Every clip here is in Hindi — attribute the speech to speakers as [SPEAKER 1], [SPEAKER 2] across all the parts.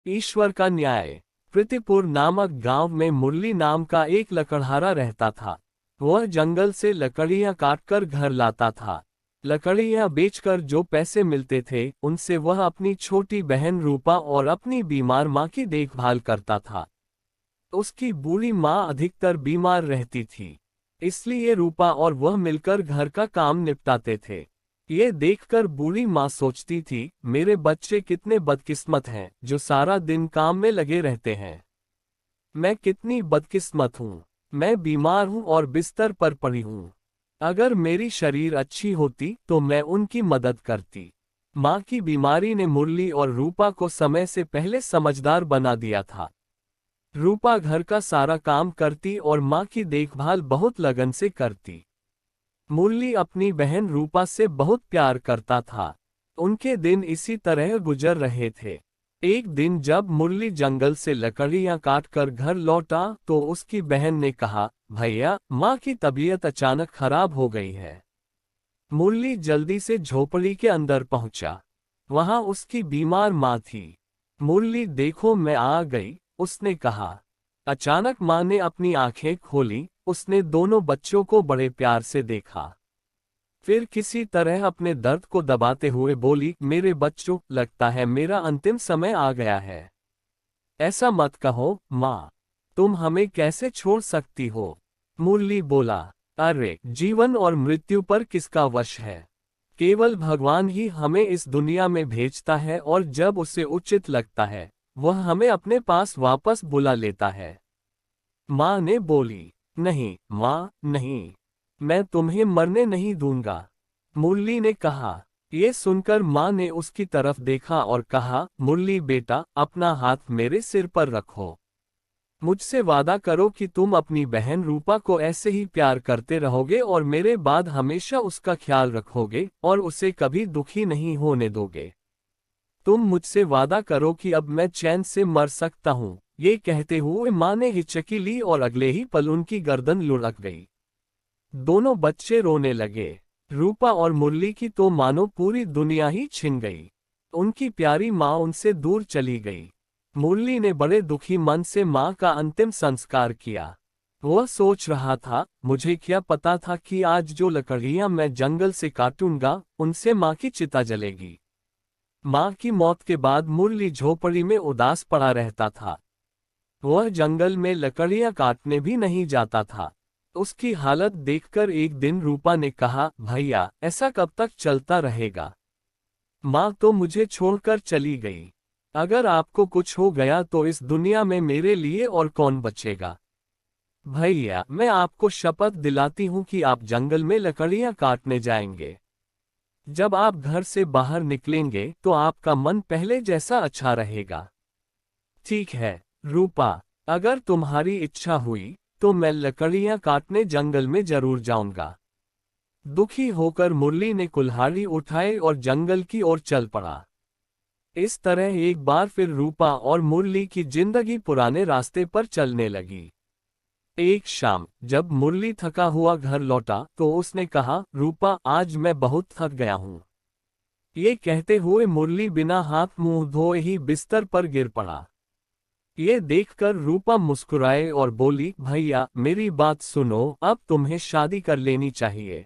[SPEAKER 1] ईश्वर का न्याय। प्रीतिपुर नामक गांव में मुरली नाम का एक लकड़हारा रहता था। वह जंगल से लकड़ियां काटकर घर लाता था। लकड़ियां बेचकर जो पैसे मिलते थे उनसे वह अपनी छोटी बहन रूपा और अपनी बीमार मां की देखभाल करता था। उसकी बूढ़ी मां अधिकतर बीमार रहती थी, इसलिए रूपा और वह मिलकर घर का काम निपटाते थे। ये देखकर बूढ़ी माँ सोचती थी, मेरे बच्चे कितने बदकिस्मत हैं जो सारा दिन काम में लगे रहते हैं। मैं कितनी बदकिस्मत हूँ। मैं बीमार हूँ और बिस्तर पर पड़ी हूँ। अगर मेरी शरीर अच्छी होती तो मैं उनकी मदद करती। माँ की बीमारी ने मुरली और रूपा को समय से पहले समझदार बना दिया था। रूपा घर का सारा काम करती और माँ की देखभाल बहुत लगन से करती। मुरली अपनी बहन रूपा से बहुत प्यार करता था। उनके दिन इसी तरह गुजर रहे थे। एक दिन जब मुरली जंगल से लकड़ियां काटकर घर लौटा तो उसकी बहन ने कहा, भैया, माँ की तबीयत अचानक खराब हो गई है। मुरली जल्दी से झोपड़ी के अंदर पहुंचा। वहां उसकी बीमार माँ थी। मुरली, देखो मैं आ गई, उसने कहा। अचानक माँ ने अपनी आंखें खोली। उसने दोनों बच्चों को बड़े प्यार से देखा। फिर किसी तरह अपने दर्द को दबाते हुए बोली, मेरे बच्चों, लगता है मेरा अंतिम समय आ गया है। ऐसा मत कहो माँ, तुम हमें कैसे छोड़ सकती हो? मुरली बोला, अरे, जीवन और मृत्यु पर किसका वश है? केवल भगवान ही हमें इस दुनिया में भेजता है और जब उसे उचित लगता है वह हमें अपने पास वापस बुला लेता है। माँ ने बोली, नहीं माँ, नहीं, मैं तुम्हें मरने नहीं दूंगा। मुरली ने कहा। ये सुनकर माँ ने उसकी तरफ देखा और कहा, मुरली बेटा, अपना हाथ मेरे सिर पर रखो। मुझसे वादा करो कि तुम अपनी बहन रूपा को ऐसे ही प्यार करते रहोगे और मेरे बाद हमेशा उसका ख्याल रखोगे और उसे कभी दुखी नहीं होने दोगे। तुम मुझसे वादा करो कि अब मैं चैन से मर सकता हूँ। ये कहते हुए माँ ने हिचकी ली और अगले ही पल उनकी गर्दन लुढ़क गई। दोनों बच्चे रोने लगे। रूपा और मुरली की तो मानो पूरी दुनिया ही छिन गई। उनकी प्यारी माँ उनसे दूर चली गई। मुरली ने बड़े दुखी मन से माँ का अंतिम संस्कार किया। वह सोच रहा था, मुझे क्या पता था कि आज जो लकड़ियां मैं जंगल से काटूंगा उनसे माँ की चिता जलेगी। माँ की मौत के बाद मुरली झोपड़ी में उदास पड़ा रहता था। वह जंगल में लकड़ियां काटने भी नहीं जाता था। उसकी हालत देखकर एक दिन रूपा ने कहा, भैया, ऐसा कब तक चलता रहेगा? माँ तो मुझे छोड़कर चली गई। अगर आपको कुछ हो गया तो इस दुनिया में मेरे लिए और कौन बचेगा? भैया, मैं आपको शपथ दिलाती हूँ कि आप जंगल में लकड़ियां काटने जाएंगे। जब आप घर से बाहर निकलेंगे तो आपका मन पहले जैसा अच्छा रहेगा। ठीक है रूपा, अगर तुम्हारी इच्छा हुई तो मैं लकड़ियां काटने जंगल में जरूर जाऊंगा। दुखी होकर मुरली ने कुल्हाड़ी उठाई और जंगल की ओर चल पड़ा। इस तरह एक बार फिर रूपा और मुरली की जिंदगी पुराने रास्ते पर चलने लगी। एक शाम जब मुरली थका हुआ घर लौटा तो उसने कहा, रूपा, आज मैं बहुत थक गया हूँ। ये कहते हुए मुरली बिना हाथ मुंह धोए ही बिस्तर पर गिर पड़ा। ये देखकर रूपा मुस्कुराए और बोली, भैया, मेरी बात सुनो, अब तुम्हें शादी कर लेनी चाहिए।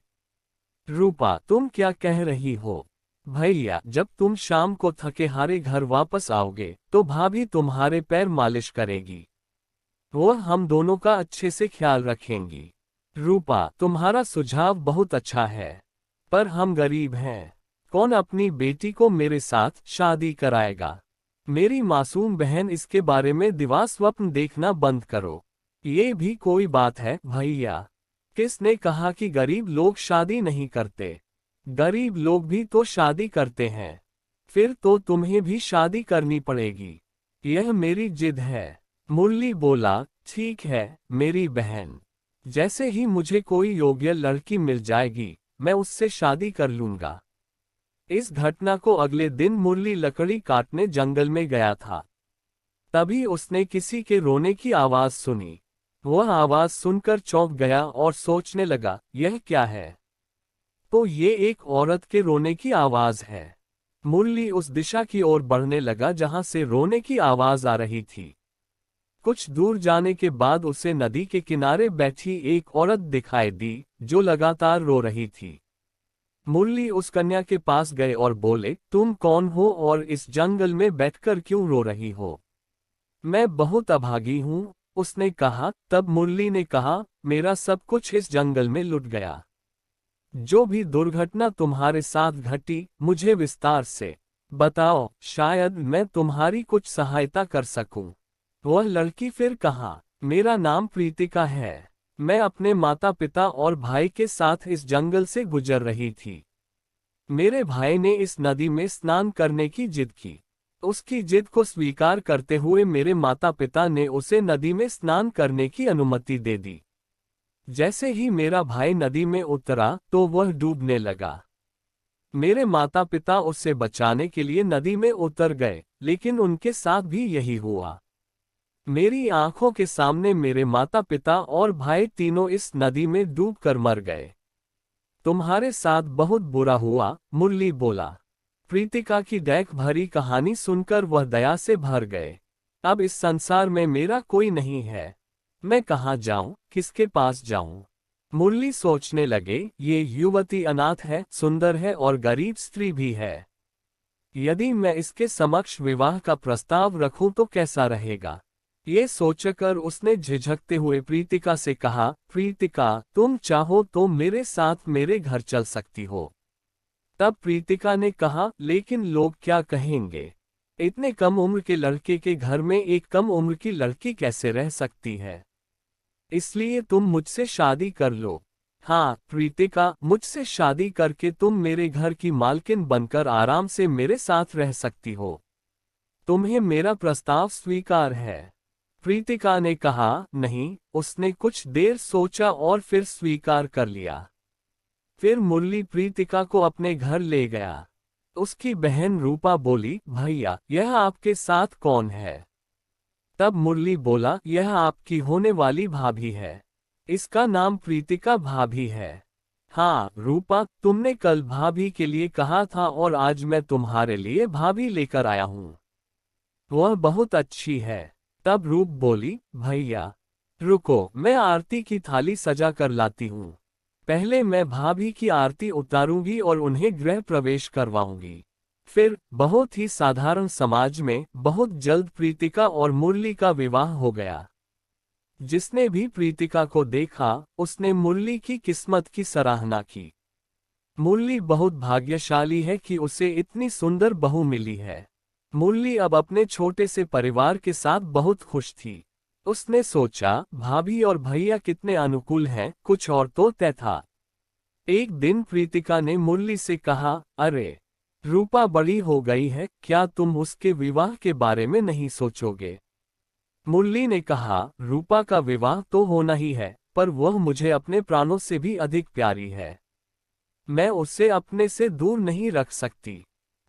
[SPEAKER 1] रूपा, तुम क्या कह रही हो? भैया, जब तुम शाम को थके हारे घर वापस आओगे तो भाभी तुम्हारे पैर मालिश करेगी। वो हम दोनों का अच्छे से ख्याल रखेंगी। रूपा, तुम्हारा सुझाव बहुत अच्छा है, पर हम गरीब हैं। कौन अपनी बेटी को मेरे साथ शादी कराएगा? मेरी मासूम बहन, इसके बारे में दिवा स्वप्न देखना बंद करो। ये भी कोई बात है भैया? किसने कहा कि गरीब लोग शादी नहीं करते? गरीब लोग भी तो शादी करते हैं। फिर तो तुम्हें भी शादी करनी पड़ेगी। यह मेरी जिद है। मुरली बोला, ठीक है मेरी बहन, जैसे ही मुझे कोई योग्य लड़की मिल जाएगी मैं उससे शादी कर लूंगा। इस घटना को अगले दिन मुरली लकड़ी काटने जंगल में गया था। तभी उसने किसी के रोने की आवाज सुनी। वह आवाज सुनकर चौंक गया और सोचने लगा, यह क्या है? तो ये एक औरत के रोने की आवाज है। मुरली उस दिशा की ओर बढ़ने लगा जहां से रोने की आवाज आ रही थी। कुछ दूर जाने के बाद उसे नदी के किनारे बैठी एक औरत दिखाई दी, जो लगातार रो रही थी। मुरली उस कन्या के पास गए और बोले, तुम कौन हो और इस जंगल में बैठकर क्यों रो रही हो? मैं बहुत अभागी हूँ, उसने कहा। तब मुरली ने कहा, मेरा सब कुछ इस जंगल में लुट गया। जो भी दुर्घटना तुम्हारे साथ घटी, मुझे विस्तार से बताओ, शायद मैं तुम्हारी कुछ सहायता कर सकूं। वह लड़की फिर कहा, मेरा नाम प्रीतिका है। मैं अपने माता पिता और भाई के साथ इस जंगल से गुजर रही थी। मेरे भाई ने इस नदी में स्नान करने की जिद की। उसकी जिद को स्वीकार करते हुए मेरे माता पिता ने उसे नदी में स्नान करने की अनुमति दे दी। जैसे ही मेरा भाई नदी में उतरा तो वह डूबने लगा। मेरे माता पिता उसे बचाने के लिए नदी में उतर गए, लेकिन उनके साथ भी यही हुआ। मेरी आंखों के सामने मेरे माता पिता और भाई तीनों इस नदी में डूबकर मर गए। तुम्हारे साथ बहुत बुरा हुआ, मुरली बोला। प्रीतिका की दैख भरी कहानी सुनकर वह दया से भर गए। अब इस संसार में मेरा कोई नहीं है। मैं कहाँ जाऊं, किसके पास जाऊं? मुरली सोचने लगे, ये युवती अनाथ है, सुंदर है और गरीब स्त्री भी है। यदि मैं इसके समक्ष विवाह का प्रस्ताव रखूं तो कैसा रहेगा? ये सोचकर उसने झिझकते हुए प्रीतिका से कहा, प्रीतिका, तुम चाहो तो मेरे साथ मेरे घर चल सकती हो। तब प्रीतिका ने कहा, लेकिन लोग क्या कहेंगे? इतने कम उम्र के लड़के के घर में एक कम उम्र की लड़की कैसे रह सकती है? इसलिए तुम मुझसे शादी कर लो। हाँ प्रीतिका, मुझसे शादी करके तुम मेरे घर की मालकिन बनकर आराम से मेरे साथ रह सकती हो। तुम्हें मेरा प्रस्ताव स्वीकार है? प्रीतिका ने कहा, नहीं। उसने कुछ देर सोचा और फिर स्वीकार कर लिया। फिर मुरली प्रीतिका को अपने घर ले गया। उसकी बहन रूपा बोली, भैया, यह आपके साथ कौन है? तब मुरली बोला, यह आपकी होने वाली भाभी है। इसका नाम प्रीतिका भाभी है। हाँ रूपा, तुमने कल भाभी के लिए कहा था और आज मैं तुम्हारे लिए भाभी लेकर आया हूँ। वह बहुत अच्छी है। तब रूप बोली, भैया रुको, मैं आरती की थाली सजा कर लाती हूँ। पहले मैं भाभी की आरती उतारूंगी और उन्हें गृह प्रवेश करवाऊंगी। फिर बहुत ही साधारण समाज में बहुत जल्द प्रीतिका और मुरली का विवाह हो गया। जिसने भी प्रीतिका को देखा, उसने मुरली की किस्मत की सराहना की। मुरली बहुत भाग्यशाली है कि उसे इतनी सुंदर बहू मिली है। मुरली अब अपने छोटे से परिवार के साथ बहुत खुश थी। उसने सोचा, भाभी और भैया कितने अनुकूल हैं, कुछ और तो तय था। एक दिन प्रीतिका ने मुरली से कहा, अरे रूपा बड़ी हो गई है, क्या तुम उसके विवाह के बारे में नहीं सोचोगे? मुरली ने कहा, रूपा का विवाह तो होना ही है, पर वह मुझे अपने प्राणों से भी अधिक प्यारी है। मैं उसे अपने से दूर नहीं रख सकती।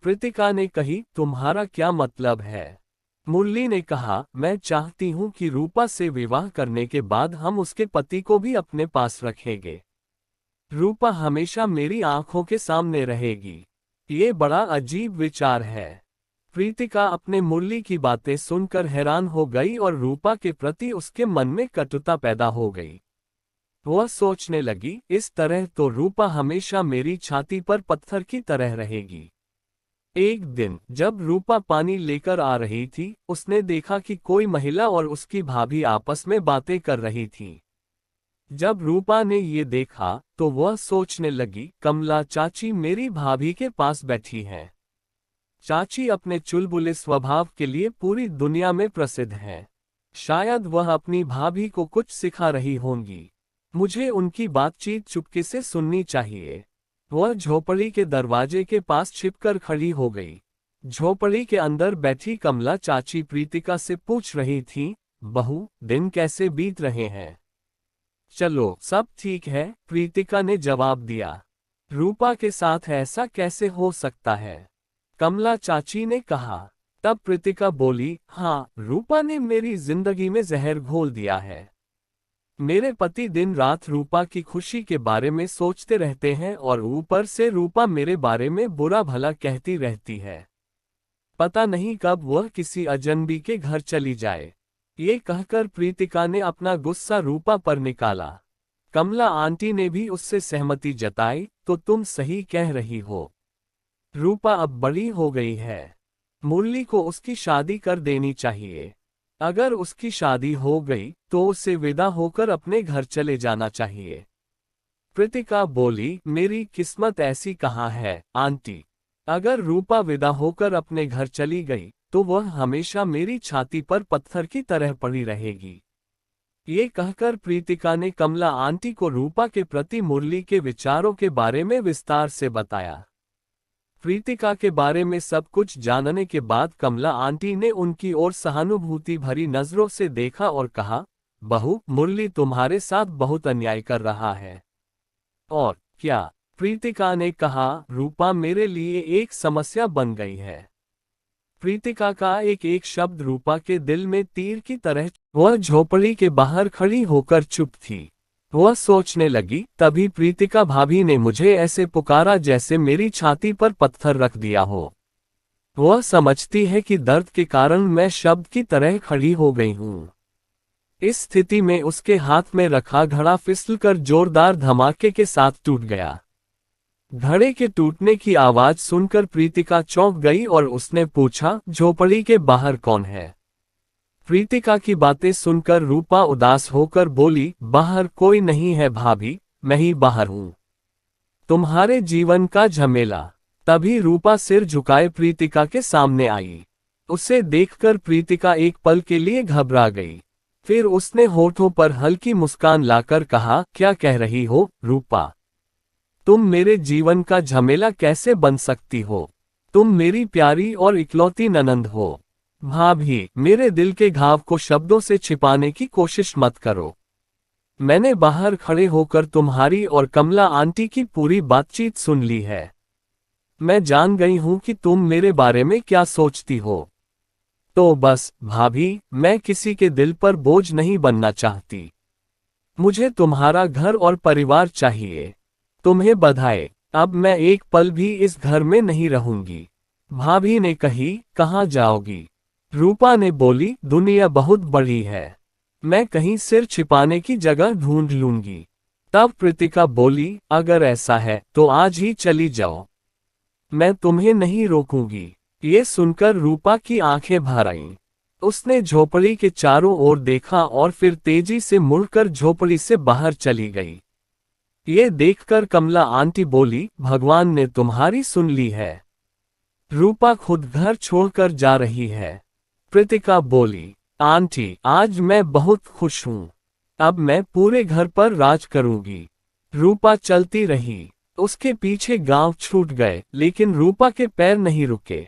[SPEAKER 1] प्रीतिका ने कही, तुम्हारा क्या मतलब है? मुरली ने कहा, मैं चाहती हूँ कि रूपा से विवाह करने के बाद हम उसके पति को भी अपने पास रखेंगे। रूपा हमेशा मेरी आंखों के सामने रहेगी। ये बड़ा अजीब विचार है। प्रीतिका अपने मुरली की बातें सुनकर हैरान हो गई और रूपा के प्रति उसके मन में कटुता पैदा हो गई। वह सोचने लगी, इस तरह तो रूपा हमेशा मेरी छाती पर पत्थर की तरह रहेगी। एक दिन जब रूपा पानी लेकर आ रही थी, उसने देखा कि कोई महिला और उसकी भाभी आपस में बातें कर रही थी। जब रूपा ने ये देखा तो वह सोचने लगी, कमला चाची मेरी भाभी के पास बैठी हैं। चाची अपने चुलबुले स्वभाव के लिए पूरी दुनिया में प्रसिद्ध हैं। शायद वह अपनी भाभी को कुछ सिखा रही होंगी। मुझे उनकी बातचीत चुपके से सुननी चाहिए। वह झोपड़ी के दरवाजे के पास छिपकर खड़ी हो गई। झोपड़ी के अंदर बैठी कमला चाची प्रीतिका से पूछ रही थी, बहू, दिन कैसे बीत रहे हैं? चलो सब ठीक है, प्रीतिका ने जवाब दिया। रूपा के साथ ऐसा कैसे हो सकता है? कमला चाची ने कहा। तब प्रीतिका बोली, हाँ, रूपा ने मेरी जिंदगी में जहर घोल दिया है। मेरे पति दिन रात रूपा की खुशी के बारे में सोचते रहते हैं और ऊपर से रूपा मेरे बारे में बुरा भला कहती रहती है। पता नहीं कब वह किसी अजनबी के घर चली जाए। ये कहकर प्रीतिका ने अपना गुस्सा रूपा पर निकाला। कमला आंटी ने भी उससे सहमति जताई, तो तुम सही कह रही हो। रूपा अब बड़ी हो गई है। मुरली को उसकी शादी कर देनी चाहिए। अगर उसकी शादी हो गई तो उसे विदा होकर अपने घर चले जाना चाहिए। प्रीतिका बोली, मेरी किस्मत ऐसी कहाँ है आंटी। अगर रूपा विदा होकर अपने घर चली गई तो वह हमेशा मेरी छाती पर पत्थर की तरह पड़ी रहेगी। ये कहकर प्रीतिका ने कमला आंटी को रूपा के प्रति मुरली के विचारों के बारे में विस्तार से बताया। प्रीतिका के बारे में सब कुछ जानने के बाद कमला आंटी ने उनकी ओर सहानुभूति भरी नजरों से देखा और कहा, बहू, मुरली तुम्हारे साथ बहुत अन्याय कर रहा है। और क्या? प्रीतिका ने कहा, रूपा मेरे लिए एक समस्या बन गई है। प्रीतिका का एक एक शब्द रूपा के दिल में तीर की तरह। वह झोपड़ी के बाहर खड़ी होकर चुप थी। वह सोचने लगी, तभी प्रीतिका भाभी ने मुझे ऐसे पुकारा जैसे मेरी छाती पर पत्थर रख दिया हो। वह समझती है कि दर्द के कारण मैं शब्द की तरह खड़ी हो गई हूँ। इस स्थिति में उसके हाथ में रखा घड़ा फिसलकर जोरदार धमाके के साथ टूट गया। घड़े के टूटने की आवाज सुनकर प्रीतिका चौंक गई और उसने पूछा, झोपड़ी के बाहर कौन है? प्रीतिका की बातें सुनकर रूपा उदास होकर बोली, बाहर कोई नहीं है भाभी, मैं ही बाहर हूं। तुम्हारे जीवन का झमेला। तभी रूपा सिर झुकाए प्रीतिका के सामने आई। उसे देखकर प्रीतिका एक पल के लिए घबरा गई। फिर उसने होठों पर हल्की मुस्कान लाकर कहा, क्या कह रही हो रूपा? तुम मेरे जीवन का झमेला कैसे बन सकती हो? तुम मेरी प्यारी और इकलौती ननंद हो। भाभी, मेरे दिल के घाव को शब्दों से छिपाने की कोशिश मत करो। मैंने बाहर खड़े होकर तुम्हारी और कमला आंटी की पूरी बातचीत सुन ली है। मैं जान गई हूं कि तुम मेरे बारे में क्या सोचती हो। तो बस भाभी, मैं किसी के दिल पर बोझ नहीं बनना चाहती। मुझे तुम्हारा घर और परिवार चाहिए। तुम्हें बधाई, अब मैं एक पल भी इस घर में नहीं रहूंगी। भाभी ने कही, कहाँ जाओगी? रूपा ने बोली, दुनिया बहुत बड़ी है, मैं कहीं सिर छिपाने की जगह ढूंढ लूंगी। तब प्रीतिका बोली, अगर ऐसा है तो आज ही चली जाओ, मैं तुम्हें नहीं रोकूंगी। ये सुनकर रूपा की आंखें भर आईं। उसने झोपड़ी के चारों ओर देखा और फिर तेजी से मुड़कर झोपड़ी से बाहर चली गई। ये देखकर कमला आंटी बोली, भगवान ने तुम्हारी सुन ली है। रूपा खुद घर छोड़कर जा रही है। प्रीतिका बोली, आंटी, आज मैं बहुत खुश हूँ। अब मैं पूरे घर पर राज करूंगी। रूपा चलती रही। उसके पीछे गांव छूट गए, लेकिन रूपा के पैर नहीं रुके।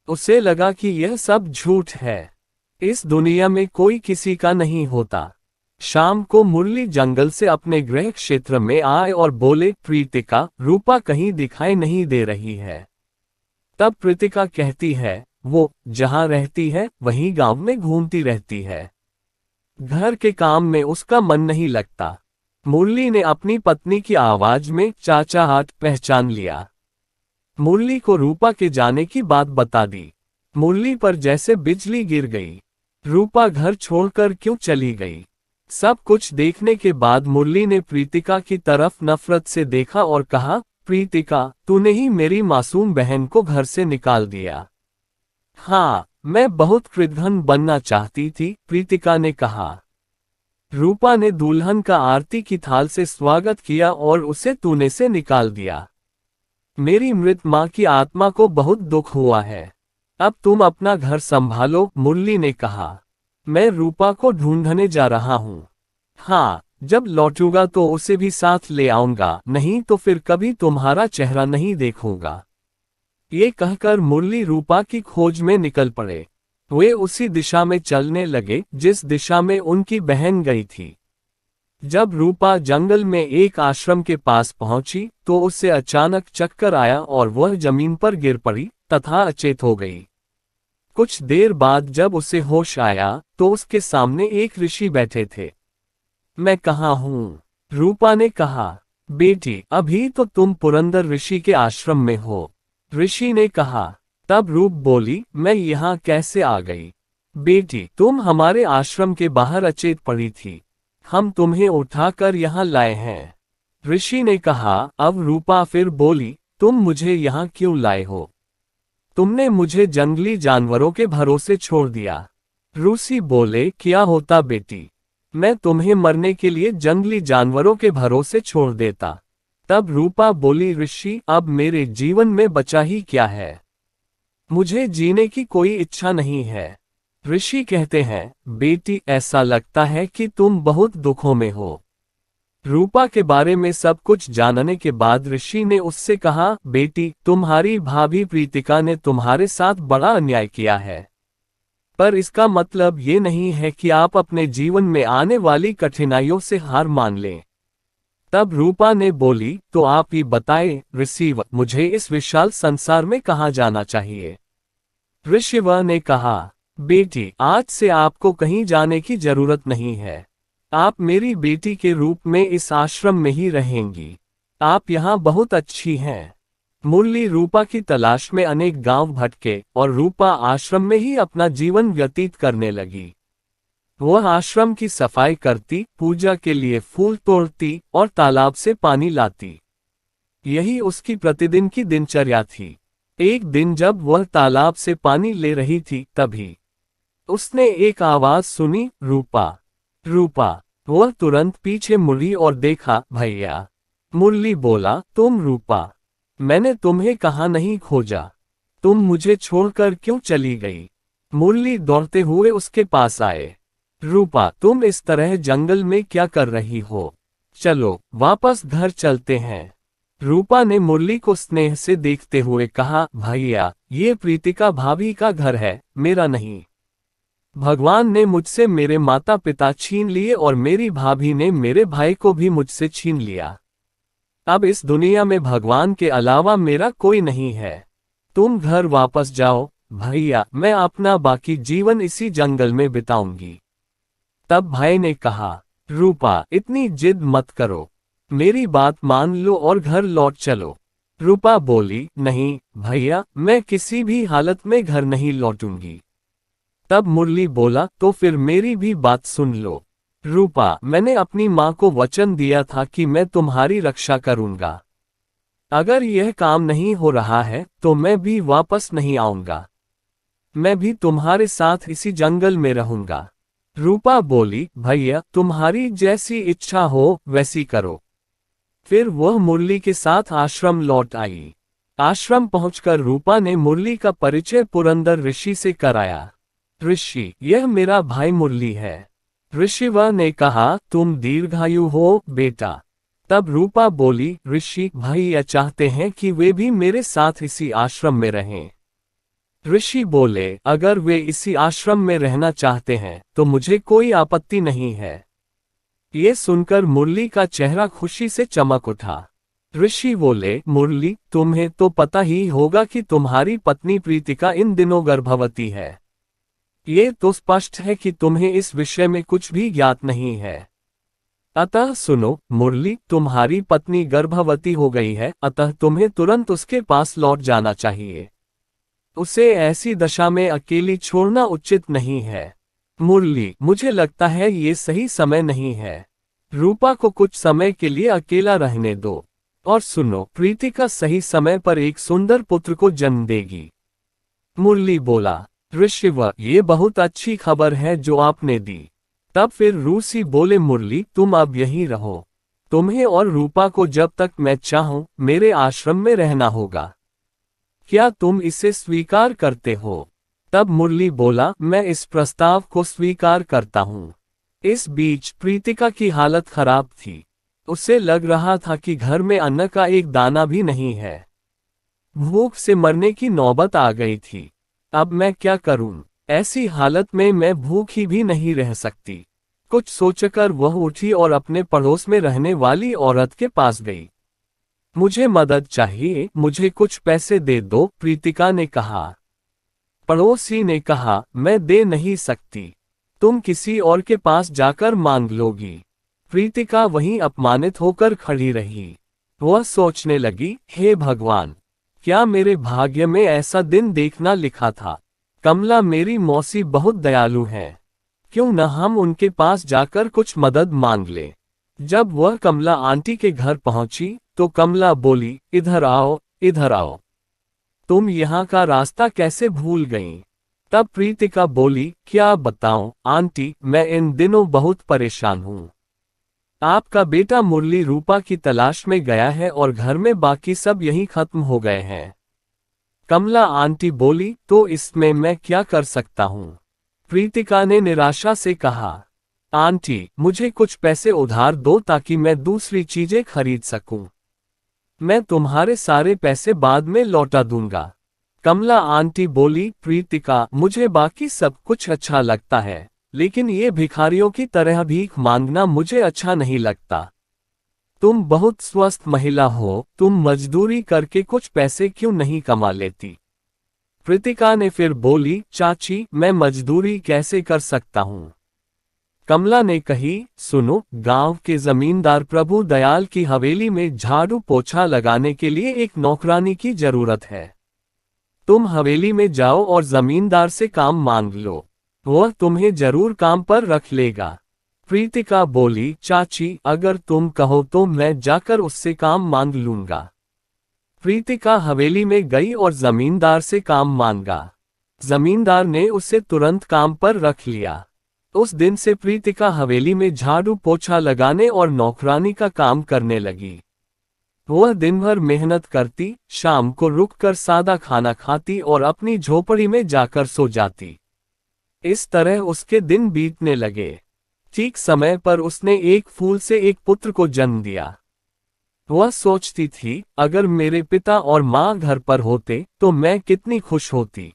[SPEAKER 1] उसे लगा कि यह सब झूठ है। इस दुनिया में कोई किसी का नहीं होता। शाम को मुरली जंगल से अपने गृह क्षेत्र में आए और बोले, प्रीतिका, रूपा कहीं दिखाई नहीं दे रही है। तब प्रीतिका कहती है, वो जहां रहती है वहीं गांव में घूमती रहती है। घर के काम में उसका मन नहीं लगता। मुरली ने अपनी पत्नी की आवाज में चाचाहाट पहचान लिया। मुरली को रूपा के जाने की बात बता दी। मुरली पर जैसे बिजली गिर गई। रूपा घर छोड़कर क्यों चली गई? सब कुछ देखने के बाद मुरली ने प्रीतिका की तरफ नफरत से देखा और कहा, प्रीतिका, तूने ही मेरी मासूम बहन को घर से निकाल दिया। हाँ, मैं बहुत कृतघ्न बनना चाहती थी, प्रीतिका ने कहा। रूपा ने दुल्हन का आरती की थाल से स्वागत किया और उसे तूने से निकाल दिया। मेरी मृत माँ की आत्मा को बहुत दुख हुआ है। अब तुम अपना घर संभालो, मुरली ने कहा। मैं रूपा को ढूंढने जा रहा हूँ। हाँ, जब लौटूंगा तो उसे भी साथ ले आऊंगा, नहीं तो फिर कभी तुम्हारा चेहरा नहीं देखूंगा। ये कहकर मुरली रूपा की खोज में निकल पड़े। वे उसी दिशा में चलने लगे जिस दिशा में उनकी बहन गई थी। जब रूपा जंगल में एक आश्रम के पास पहुंची तो उसे अचानक चक्कर आया और वह जमीन पर गिर पड़ी तथा अचेत हो गई। कुछ देर बाद जब उसे होश आया तो उसके सामने एक ऋषि बैठे थे। मैं कहाँ हूँ? रूपा ने कहा। बेटी, अभी तो तुम पुरंदर ऋषि के आश्रम में हो। ऋषि ने कहा। तब रूप बोली, मैं यहाँ कैसे आ गई? बेटी, तुम हमारे आश्रम के बाहर अचेत पड़ी थी। हम तुम्हें उठाकर यहाँ लाए हैं। ऋषि ने कहा। अब रूपा फिर बोली, तुम मुझे यहाँ क्यों लाए हो? तुमने मुझे जंगली जानवरों के भरोसे छोड़ दिया। ऋषि बोले, क्या होता बेटी, मैं तुम्हें मरने के लिए जंगली जानवरों के भरोसे छोड़ देता। तब रूपा बोली, ऋषि, अब मेरे जीवन में बचा ही क्या है? मुझे जीने की कोई इच्छा नहीं है। ऋषि कहते हैं, बेटी, ऐसा लगता है कि तुम बहुत दुखों में हो। रूपा के बारे में सब कुछ जानने के बाद ऋषि ने उससे कहा, बेटी, तुम्हारी भाभी प्रीतिका ने तुम्हारे साथ बड़ा अन्याय किया है। पर इसका मतलब ये नहीं है कि आप अपने जीवन में आने वाली कठिनाइयों से हार मान लें। तब रूपा ने बोली, तो आप ही बताएं ऋषिव, मुझे इस विशाल संसार में कहाँ जाना चाहिए? ऋषिव ने कहा, बेटी, आज से आपको कहीं जाने की जरूरत नहीं है। आप मेरी बेटी के रूप में इस आश्रम में ही रहेंगी। आप यहाँ बहुत अच्छी हैं। मुरली रूपा की तलाश में अनेक गांव भटके और रूपा आश्रम में ही अपना जीवन व्यतीत करने लगी। वह आश्रम की सफाई करती, पूजा के लिए फूल तोड़ती और तालाब से पानी लाती। यही उसकी प्रतिदिन की दिनचर्या थी। एक दिन जब वह तालाब से पानी ले रही थी, तभी उसने एक आवाज सुनी, रूपा, रूपा। वह तुरंत पीछे मुड़ी और देखा, भैया। मुरली बोला, तुम रूपा? मैंने तुम्हें कहाँ नहीं खोजा। तुम मुझे छोड़कर क्यों चली गई? मुरली दौड़ते हुए उसके पास आए। रूपा, तुम इस तरह जंगल में क्या कर रही हो? चलो वापस घर चलते हैं। रूपा ने मुरली को स्नेह से देखते हुए कहा, भैया, ये प्रीतिका भाभी का घर है, मेरा नहीं। भगवान ने मुझसे मेरे माता पिता छीन लिए और मेरी भाभी ने मेरे भाई को भी मुझसे छीन लिया। अब इस दुनिया में भगवान के अलावा मेरा कोई नहीं है। तुम घर वापस जाओ भैया, मैं अपना बाकी जीवन इसी जंगल में बिताऊंगी। तब भाई ने कहा, रूपा, इतनी जिद मत करो, मेरी बात मान लो और घर लौट चलो। रूपा बोली, नहीं भैया, मैं किसी भी हालत में घर नहीं लौटूंगी। तब मुरली बोला, तो फिर मेरी भी बात सुन लो। रूपा, मैंने अपनी माँ को वचन दिया था कि मैं तुम्हारी रक्षा करूंगा। अगर यह काम नहीं हो रहा है तो मैं भी वापस नहीं आऊंगा। मैं भी तुम्हारे साथ इसी जंगल में रहूंगा। रूपा बोली, भैया, तुम्हारी जैसी इच्छा हो वैसी करो। फिर वह मुरली के साथ आश्रम लौट आई। आश्रम पहुंचकर रूपा ने मुरली का परिचय पुरंदर ऋषि से कराया। ऋषि, यह मेरा भाई मुरली है। ऋषिव ने कहा, तुम दीर्घायु हो बेटा। तब रूपा बोली, ऋषि, भैया चाहते हैं कि वे भी मेरे साथ इसी आश्रम में रहें। ऋषि बोले, अगर वे इसी आश्रम में रहना चाहते हैं तो मुझे कोई आपत्ति नहीं है। ये सुनकर मुरली का चेहरा खुशी से चमक उठा। ऋषि बोले, मुरली, तुम्हें तो पता ही होगा कि तुम्हारी पत्नी प्रीतिका इन दिनों गर्भवती है। ये तो स्पष्ट है कि तुम्हें इस विषय में कुछ भी ज्ञात नहीं है। अतः सुनो मुरली, तुम्हारी पत्नी गर्भवती हो गई है, अतः तुम्हें तुरंत उसके पास लौट जाना चाहिए। उसे ऐसी दशा में अकेली छोड़ना उचित नहीं है। मुरली, मुझे लगता है ये सही समय नहीं है। रूपा को कुछ समय के लिए अकेला रहने दो। और सुनो, प्रीतिका सही समय पर एक सुंदर पुत्र को जन्म देगी। मुरली बोला, ऋषिव, ये बहुत अच्छी खबर है जो आपने दी। तब फिर ऋषि बोले, मुरली, तुम अब यहीं रहो। तुम्हें और रूपा को जब तक मैं चाहूं मेरे आश्रम में रहना होगा। क्या तुम इसे स्वीकार करते हो? तब मुरली बोला, मैं इस प्रस्ताव को स्वीकार करता हूँ। इस बीच प्रीतिका की हालत खराब थी। उसे लग रहा था कि घर में अन्न का एक दाना भी नहीं है। भूख से मरने की नौबत आ गई थी। अब मैं क्या करूं? ऐसी हालत में मैं भूखी भी नहीं रह सकती। कुछ सोचकर वह उठी और अपने पड़ोस में रहने वाली औरत के पास गई। मुझे मदद चाहिए, मुझे कुछ पैसे दे दो, प्रीतिका ने कहा। पड़ोसी ने कहा, मैं दे नहीं सकती। तुम किसी और के पास जाकर मांग लोगी। प्रीतिका वहीं अपमानित होकर खड़ी रही। वह सोचने लगी, हे भगवान, क्या मेरे भाग्य में ऐसा दिन देखना लिखा था। कमला मेरी मौसी बहुत दयालु है, क्यों न हम उनके पास जाकर कुछ मदद मांग ले। जब वह कमला आंटी के घर पहुंची तो कमला बोली, इधर आओ, इधर आओ। तुम यहाँ का रास्ता कैसे भूल गईं? तब प्रीतिका बोली, क्या बताऊं आंटी, मैं इन दिनों बहुत परेशान हूँ। आपका बेटा मुरली रूपा की तलाश में गया है और घर में बाकी सब यहीं खत्म हो गए हैं। कमला आंटी बोली, तो इसमें मैं क्या कर सकता हूँ? प्रीतिका ने निराशा से कहा, आंटी, मुझे कुछ पैसे उधार दो ताकि मैं दूसरी चीजें खरीद सकूं। मैं तुम्हारे सारे पैसे बाद में लौटा दूंगा। कमला आंटी बोली, प्रीतिका, मुझे बाकी सब कुछ अच्छा लगता है, लेकिन ये भिखारियों की तरह भीख मांगना मुझे अच्छा नहीं लगता। तुम बहुत स्वस्थ महिला हो, तुम मजदूरी करके कुछ पैसे क्यों नहीं कमा लेती? प्रीतिका ने फिर बोली, चाची, मैं मजदूरी कैसे कर सकता हूँ? कमला ने कही, सुनो, गांव के जमींदार प्रभु दयाल की हवेली में झाड़ू पोछा लगाने के लिए एक नौकरानी की जरूरत है। तुम हवेली में जाओ और जमींदार से काम मांग लो, वह तुम्हें जरूर काम पर रख लेगा। प्रीतिका बोली, चाची, अगर तुम कहो तो मैं जाकर उससे काम मांग लूंगा। प्रीतिका हवेली में गई और जमींदार से काम मांगा। जमींदार ने उसे तुरंत काम पर रख लिया। उस दिन से प्रीतिका हवेली में झाड़ू पोछा लगाने और नौकरानी का काम करने लगी। वह दिन भर मेहनत करती, शाम को रुककर सादा खाना खाती और अपनी झोपड़ी में जाकर सो जाती। इस तरह उसके दिन बीतने लगे। ठीक समय पर उसने एक फूल से एक पुत्र को जन्म दिया। वह सोचती थी, अगर मेरे पिता और माँ घर पर होते तो मैं कितनी खुश होती।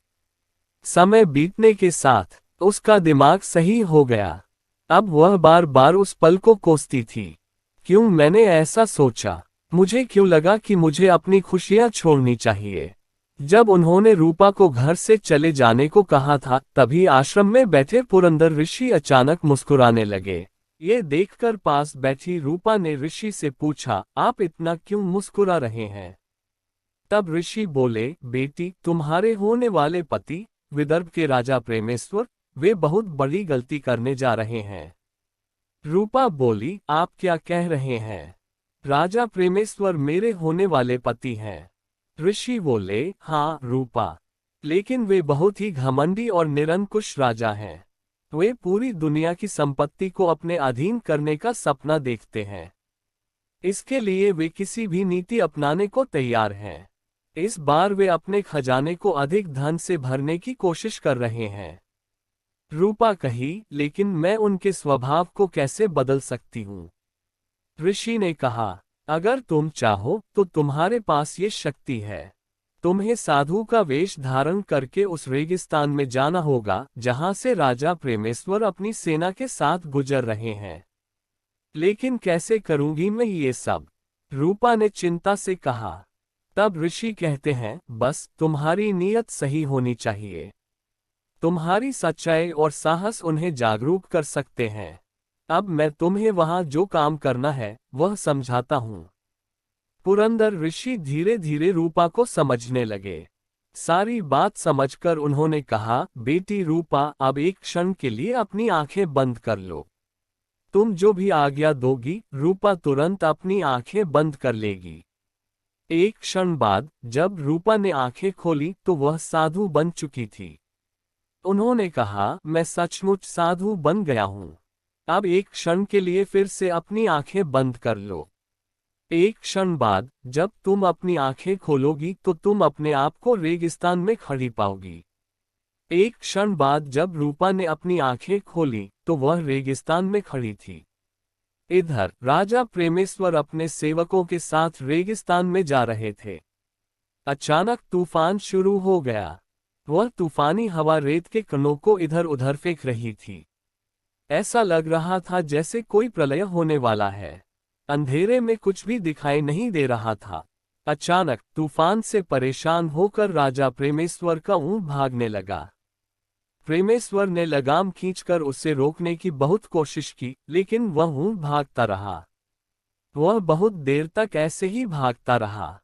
[SPEAKER 1] समय बीतने के साथ उसका दिमाग सही हो गया। अब वह बार बार उस पल को कोसती थी, क्यों मैंने ऐसा सोचा? मुझे क्यों लगा कि मुझे अपनी खुशियां छोड़नी चाहिए? जब उन्होंने रूपा को घर से चले जाने को कहा था, तभी आश्रम में बैठे पुरंदर ऋषि अचानक मुस्कुराने लगे। ये देखकर पास बैठी रूपा ने ऋषि से पूछा, आप इतना क्यों मुस्कुरा रहे हैं? तब ऋषि बोले, बेटी, तुम्हारे होने वाले पति, विदर्भ के राजा प्रेमेश्वर, वे बहुत बड़ी गलती करने जा रहे हैं। रूपा बोली, आप क्या कह रहे हैं? राजा प्रेमेश्वर मेरे होने वाले पति हैं। ऋषि बोले, हाँ रूपा, लेकिन वे बहुत ही घमंडी और निरंकुश राजा हैं। वे पूरी दुनिया की संपत्ति को अपने अधीन करने का सपना देखते हैं। इसके लिए वे किसी भी नीति अपनाने को तैयार हैं। इस बार वे अपने खजाने को अधिक धन से भरने की कोशिश कर रहे हैं। रूपा कही, लेकिन मैं उनके स्वभाव को कैसे बदल सकती हूँ? ऋषि ने कहा, अगर तुम चाहो तो तुम्हारे पास ये शक्ति है। तुम्हें साधु का वेश धारण करके उस रेगिस्तान में जाना होगा जहां से राजा प्रेमेश्वर अपनी सेना के साथ गुजर रहे हैं। लेकिन कैसे करूंगी मैं ये सब? रूपा ने चिंता से कहा। तब ऋषि कहते हैं, बस तुम्हारी नीयत सही होनी चाहिए। तुम्हारी सच्चाई और साहस उन्हें जागरूक कर सकते हैं। अब मैं तुम्हें वहां जो काम करना है वह समझाता हूँ। पुरंदर ऋषि धीरे धीरे रूपा को समझने लगे। सारी बात समझकर उन्होंने कहा, बेटी रूपा, अब एक क्षण के लिए अपनी आंखें बंद कर लो। तुम जो भी आज्ञा दोगी, रूपा तुरंत अपनी आंखें बंद कर लेगी। एक क्षण बाद जब रूपा ने आंखें खोली तो वह साधु बन चुकी थी। उन्होंने कहा, मैं सचमुच साधु बन गया हूँ। अब एक क्षण के लिए फिर से अपनी आंखें बंद कर लो। एक क्षण बाद जब तुम अपनी आंखें खोलोगी तो तुम अपने आप को रेगिस्तान में खड़ी पाओगी। एक क्षण बाद जब रूपा ने अपनी आंखें खोली तो वह रेगिस्तान में खड़ी थी। इधर राजा प्रेमेश्वर अपने सेवकों के साथ रेगिस्तान में जा रहे थे। अचानक तूफान शुरू हो गया। वह तूफानी हवा रेत के कणों को इधर उधर फेंक रही थी। ऐसा लग रहा था जैसे कोई प्रलय होने वाला है। अंधेरे में कुछ भी दिखाई नहीं दे रहा था। अचानक तूफान से परेशान होकर राजा प्रेमेश्वर का ऊंट भागने लगा। प्रेमेश्वर ने लगाम खींचकर उसे रोकने की बहुत कोशिश की, लेकिन वह ऊंट भागता रहा। वह बहुत देर तक ऐसे ही भागता रहा।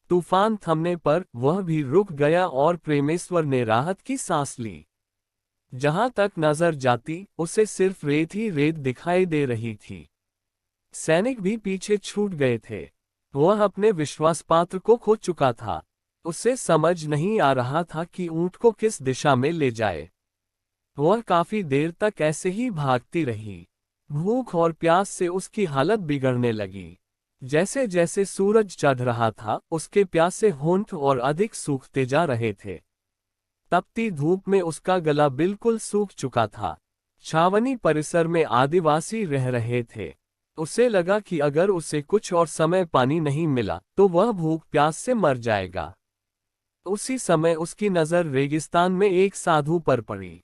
[SPEAKER 1] तूफान थमने पर वह भी रुक गया और प्रेमेश्वर ने राहत की सांस ली। जहां तक नजर जाती, उसे सिर्फ रेत ही रेत दिखाई दे रही थी। सैनिक भी पीछे छूट गए थे। वह अपने विश्वासपात्र को खो चुका था। उसे समझ नहीं आ रहा था कि ऊंट को किस दिशा में ले जाए। वह काफी देर तक ऐसे ही भागती रही। भूख और प्यास से उसकी हालत बिगड़ने लगी। जैसे जैसे सूरज चढ़ रहा था, उसके प्यासे होंठ और अधिक सूखते जा रहे थे। तपती धूप में उसका गला बिल्कुल सूख चुका था। छावनी परिसर में आदिवासी रह रहे थे। उसे लगा कि अगर उसे कुछ और समय पानी नहीं मिला तो वह भूख प्यास से मर जाएगा। उसी समय उसकी नजर रेगिस्तान में एक साधु पर पड़ी।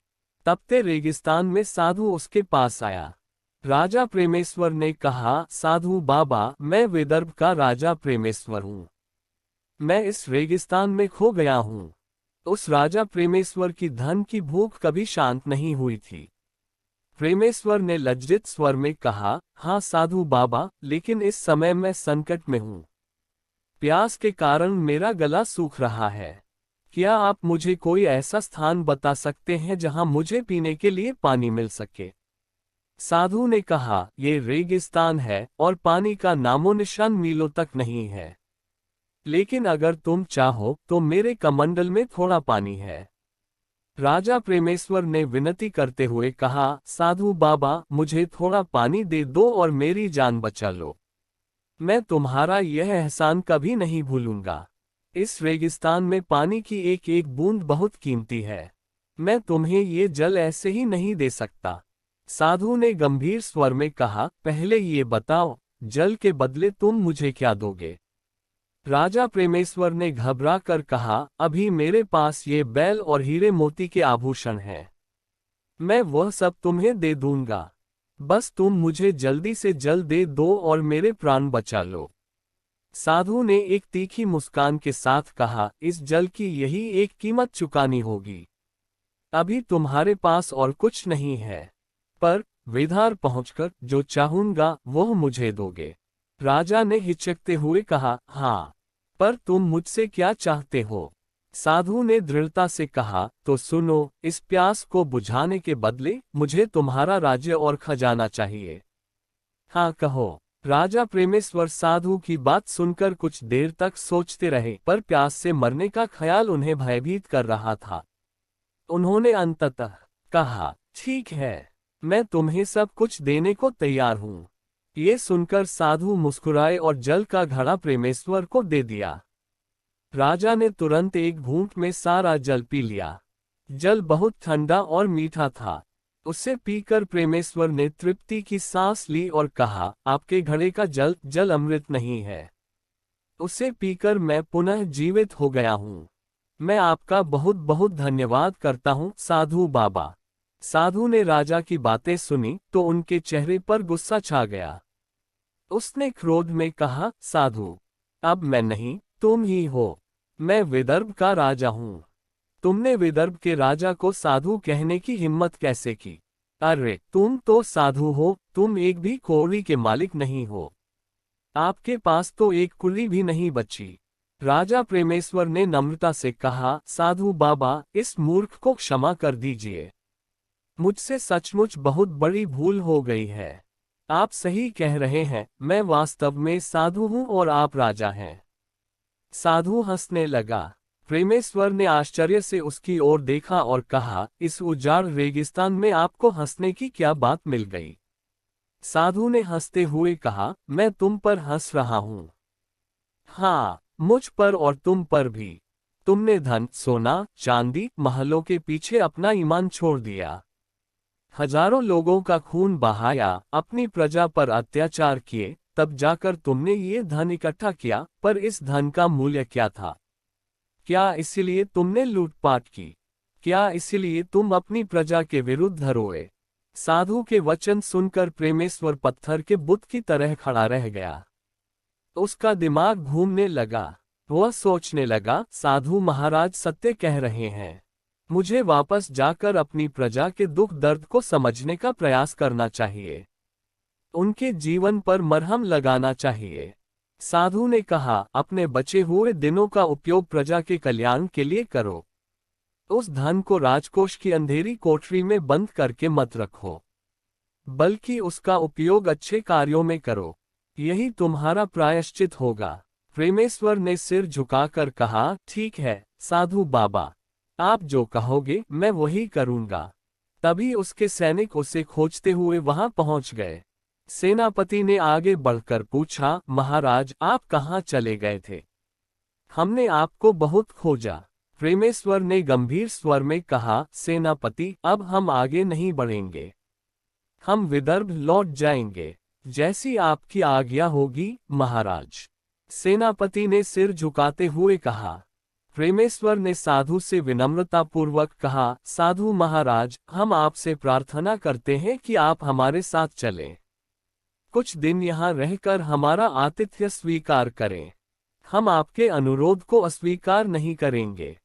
[SPEAKER 1] तपते रेगिस्तान में साधु उसके पास आया। राजा प्रेमेश्वर ने कहा, साधु बाबा, मैं विदर्भ का राजा प्रेमेश्वर हूँ। मैं इस रेगिस्तान में खो गया हूँ। उस राजा प्रेमेश्वर की धन की भूख कभी शांत नहीं हुई थी। प्रेमेश्वर ने लज्जित स्वर में कहा, हाँ साधु बाबा, लेकिन इस समय मैं संकट में हूँ। प्यास के कारण मेरा गला सूख रहा है। क्या आप मुझे कोई ऐसा स्थान बता सकते हैं जहां मुझे पीने के लिए पानी मिल सके? साधु ने कहा, ये रेगिस्तान है और पानी का नामो निशान मीलों तक नहीं है। लेकिन अगर तुम चाहो तो मेरे कमंडल में थोड़ा पानी है। राजा प्रेमेश्वर ने विनती करते हुए कहा, साधु बाबा, मुझे थोड़ा पानी दे दो और मेरी जान बचा लो। मैं तुम्हारा यह एहसान कभी नहीं भूलूंगा। इस रेगिस्तान में पानी की एक एक बूंद बहुत कीमती है। मैं तुम्हें ये जल ऐसे ही नहीं दे सकता। साधु ने गंभीर स्वर में कहा, पहले ये बताओ, जल के बदले तुम मुझे क्या दोगे? राजा प्रेमेश्वर ने घबरा कर कहा, अभी मेरे पास ये बैल और हीरे मोती के आभूषण हैं। मैं वह सब तुम्हें दे दूंगा। बस तुम मुझे जल्दी से जल दे दो और मेरे प्राण बचा लो। साधु ने एक तीखी मुस्कान के साथ कहा, इस जल की यही एक कीमत चुकानी होगी। अभी तुम्हारे पास और कुछ नहीं है, पर विदर्भ पहुंचकर जो चाहूंगा वह मुझे दोगे। राजा ने हिचकते हुए कहा, हाँ, पर तुम मुझसे क्या चाहते हो? साधु ने दृढ़ता से कहा, तो सुनो, इस प्यास को बुझाने के बदले मुझे तुम्हारा राज्य और खजाना चाहिए। हाँ कहो। राजा प्रेमेश्वर साधु की बात सुनकर कुछ देर तक सोचते रहे, पर प्यास से मरने का ख्याल उन्हें भयभीत कर रहा था। उन्होंने अंततः कहा, ठीक है, मैं तुम्हें सब कुछ देने को तैयार हूँ। ये सुनकर साधु मुस्कुराए और जल का घड़ा प्रेमेश्वर को दे दिया। राजा ने तुरंत एक घूंट में सारा जल पी लिया। जल बहुत ठंडा और मीठा था। उसे पीकर प्रेमेश्वर ने तृप्ति की सांस ली और कहा, आपके घड़े का जल जल अमृत नहीं है। उसे पीकर मैं पुनः जीवित हो गया हूँ। मैं आपका बहुत बहुत धन्यवाद करता हूँ साधु बाबा। साधु ने राजा की बातें सुनी तो उनके चेहरे पर गुस्सा छा गया। उसने क्रोध में कहा, साधु, अब मैं नहीं, तुम ही हो। मैं विदर्भ का राजा हूँ। तुमने विदर्भ के राजा को साधु कहने की हिम्मत कैसे की? अरे, तुम तो साधु हो, तुम एक भी कौड़ी के मालिक नहीं हो। आपके पास तो एक कुली भी नहीं बची। राजा प्रेमेश्वर ने नम्रता से कहा, साधु बाबा, इस मूर्ख को क्षमा कर दीजिए। मुझसे सचमुच बहुत बड़ी भूल हो गई है। आप सही कह रहे हैं, मैं वास्तव में साधु हूँ और आप राजा हैं। साधु हंसने लगा। प्रेमेश्वर ने आश्चर्य से उसकी ओर देखा और कहा, इस उजाड़ रेगिस्तान में आपको हंसने की क्या बात मिल गई? साधु ने हंसते हुए कहा, मैं तुम पर हंस रहा हूँ। हाँ, मुझ पर और तुम पर भी। तुमने धन, सोना, चांदी, महलों के पीछे अपना ईमान छोड़ दिया। हजारों लोगों का खून बहाया, अपनी प्रजा पर अत्याचार किए, तब जाकर तुमने ये धन इकट्ठा किया, पर इस धन का मूल्य क्या था? क्या इसलिए तुमने लूटपाट की? क्या इसलिए तुम अपनी प्रजा के विरुद्ध रोए? साधु के वचन सुनकर प्रेमेश्वर पत्थर के बुत की तरह खड़ा रह गया। उसका दिमाग घूमने लगा। वह सोचने लगा, साधु महाराज सत्य कह रहे हैं। मुझे वापस जाकर अपनी प्रजा के दुख दर्द को समझने का प्रयास करना चाहिए। उनके जीवन पर मरहम लगाना चाहिए। साधु ने कहा, अपने बचे हुए दिनों का उपयोग प्रजा के कल्याण के लिए करो। उस धन को राजकोष की अंधेरी कोठरी में बंद करके मत रखो, बल्कि उसका उपयोग अच्छे कार्यों में करो। यही तुम्हारा प्रायश्चित होगा। प्रेमेश्वर ने सिर झुकाकर कहा, ठीक है साधु बाबा, आप जो कहोगे मैं वही करूंगा। तभी उसके सैनिक उसे खोजते हुए वहां पहुंच गए। सेनापति ने आगे बढ़कर पूछा, महाराज आप कहाँ चले गए थे? हमने आपको बहुत खोजा। प्रेमेश्वर ने गंभीर स्वर में कहा, सेनापति अब हम आगे नहीं बढ़ेंगे, हम विदर्भ लौट जाएंगे। जैसी आपकी आज्ञा होगी महाराज, सेनापति ने सिर झुकाते हुए कहा। प्रेमेश्वर ने साधु से विनम्रतापूर्वक कहा, साधु महाराज हम आपसे प्रार्थना करते हैं कि आप हमारे साथ चलें। कुछ दिन यहाँ रहकर हमारा आतिथ्य स्वीकार करें। हम आपके अनुरोध को अस्वीकार नहीं करेंगे।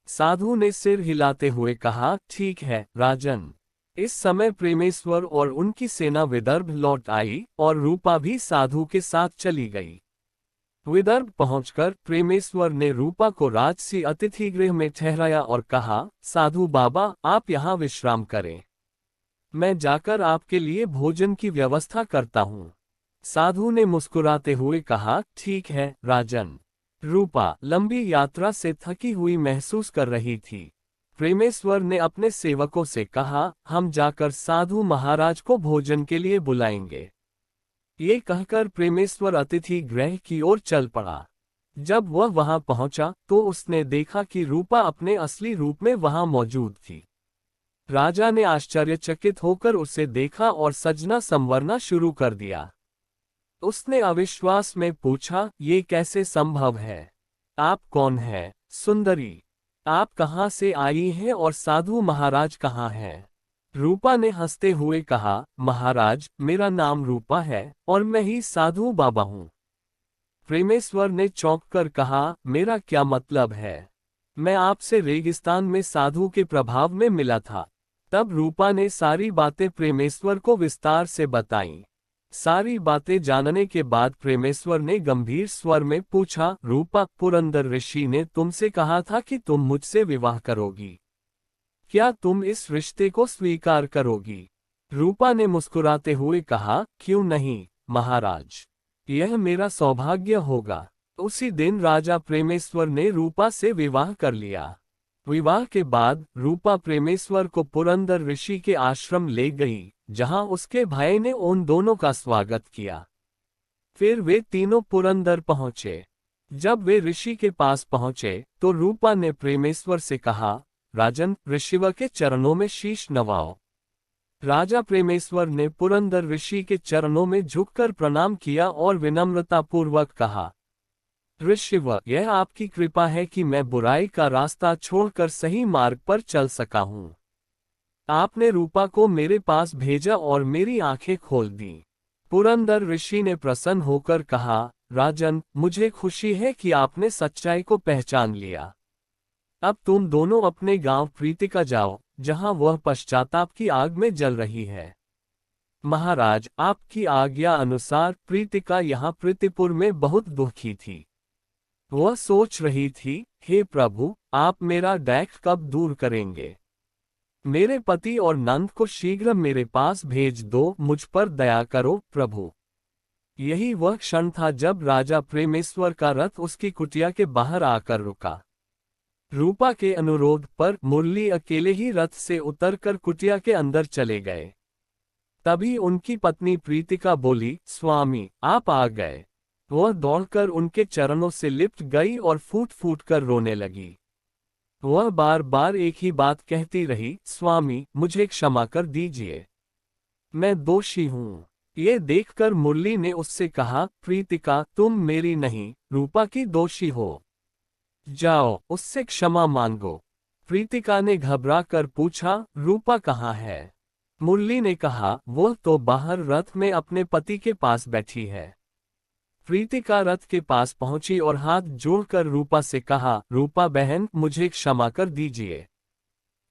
[SPEAKER 1] साधु ने सिर हिलाते हुए कहा, ठीक है राजन। इस समय प्रेमेश्वर और उनकी सेना विदर्भ लौट आई और रूपा भी साधु के साथ चली गई। विदर्भ पहुंचकर प्रेमेश्वर ने रूपा को राजसी अतिथि गृह में ठहराया और कहा, साधु बाबा आप यहाँ विश्राम करें, मैं जाकर आपके लिए भोजन की व्यवस्था करता हूँ। साधु ने मुस्कुराते हुए कहा, ठीक है राजन। रूपा लंबी यात्रा से थकी हुई महसूस कर रही थी। प्रेमेश्वर ने अपने सेवकों से कहा, हम जाकर साधु महाराज को भोजन के लिए बुलाएंगे। ये कहकर प्रेमेश्वर अतिथि गृह की ओर चल पड़ा। जब वह वहां पहुंचा तो उसने देखा कि रूपा अपने असली रूप में वहां मौजूद थी। राजा ने आश्चर्यचकित होकर उसे देखा और सजना संवरना शुरू कर दिया। उसने अविश्वास में पूछा, ये कैसे संभव है? आप कौन हैं, सुंदरी? आप कहाँ से आई हैं और साधु महाराज कहाँ हैं? रूपा ने हंसते हुए कहा, महाराज मेरा नाम रूपा है और मैं ही साधु बाबा हूँ। प्रेमेश्वर ने चौंक कर कहा, मेरा क्या मतलब है? मैं आपसे रेगिस्तान में साधु के प्रभाव में मिला था। तब रूपा ने सारी बातें प्रेमेश्वर को विस्तार से बताईं। सारी बातें जानने के बाद प्रेमेश्वर ने गंभीर स्वर में पूछा, रूपा पुरंदर ऋषि ने तुमसे कहा था कि तुम मुझसे विवाह करोगी। क्या तुम इस रिश्ते को स्वीकार करोगी? रूपा ने मुस्कुराते हुए कहा, क्यों नहीं महाराज, यह मेरा सौभाग्य होगा। उसी दिन राजा प्रेमेश्वर ने रूपा से विवाह कर लिया। विवाह के बाद रूपा प्रेमेश्वर को पुरंदर ऋषि के आश्रम ले गई, जहां उसके भाई ने उन दोनों का स्वागत किया। फिर वे तीनों पुरंदर पहुंचे। जब वे ऋषि के पास पहुंचे तो रूपा ने प्रेमेश्वर से कहा, राजन ऋषिव के चरणों में शीश नवाओ। राजा प्रेमेश्वर ने पुरंदर ऋषि के चरणों में झुककर प्रणाम किया और विनम्रतापूर्वक कहा, ऋषिव यह आपकी कृपा है कि मैं बुराई का रास्ता छोड़कर सही मार्ग पर चल सका हूँ। आपने रूपा को मेरे पास भेजा और मेरी आंखें खोल दी। पुरंदर ऋषि ने प्रसन्न होकर कहा, राजन मुझे खुशी है कि आपने सच्चाई को पहचान लिया। अब तुम दोनों अपने गांव प्रीतिका जाओ, जहां वह पश्चाताप की आग में जल रही है। महाराज आपकी आज्ञा अनुसार प्रीतिका यहाँ प्रीतिपुर में बहुत दुखी थी। वह सोच रही थी, हे प्रभु आप मेरा डैख कब दूर करेंगे? मेरे पति और नंद को शीघ्र मेरे पास भेज दो, मुझ पर दया करो प्रभु। यही वह क्षण था जब राजा प्रेमेश्वर का रथ उसकी कुटिया के बाहर आकर रुका। रूपा के अनुरोध पर मुरली अकेले ही रथ से उतरकर कुटिया के अंदर चले गए। तभी उनकी पत्नी प्रीतिका बोली, स्वामी आप आ गए। वह दौड़कर उनके चरणों से लिपट गई और फूट फूट कर रोने लगी। वह बार बार एक ही बात कहती रही, स्वामी मुझे क्षमा कर दीजिए, मैं दोषी हूँ। ये देखकर मुरली ने उससे कहा, प्रीतिका तुम मेरी नहीं रूपा की दोषी हो, जाओ उससे क्षमा मांगो। प्रीतिका ने घबरा कर पूछा, रूपा कहाँ है? मुरली ने कहा, वह तो बाहर रथ में अपने पति के पास बैठी है। प्रीतिका रथ के पास पहुंची और हाथ जोड़कर रूपा से कहा, रूपा बहन मुझे क्षमा कर दीजिए।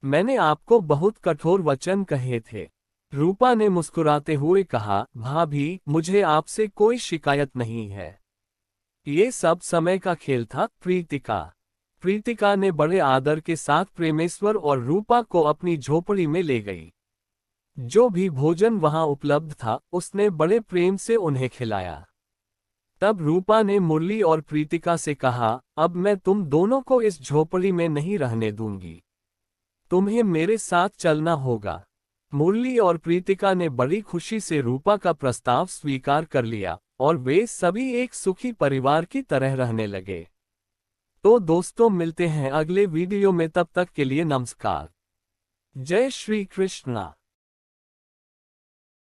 [SPEAKER 1] मैंने आपको बहुत कठोर वचन कहे थे। रूपा ने मुस्कुराते हुए कहा, भाभी, मुझे आपसे कोई शिकायत नहीं है। ये सब समय का खेल था। प्रीतिका ने बड़े आदर के साथ प्रेमेश्वर और रूपा को अपनी झोपड़ी में ले गई। जो भी भोजन वहां उपलब्ध था उसने बड़े प्रेम से उन्हें खिलाया। तब रूपा ने मुरली और प्रीतिका से कहा, अब मैं तुम दोनों को इस झोपड़ी में नहीं रहने दूंगी। तुम्हें मेरे साथ चलना होगा। मुरली और प्रीतिका ने बड़ी खुशी से रूपा का प्रस्ताव स्वीकार कर लिया और वे सभी एक सुखी परिवार की तरह रहने लगे। तो दोस्तों, मिलते हैं अगले वीडियो में, तब तक के लिए नमस्कार। जय श्री कृष्णा।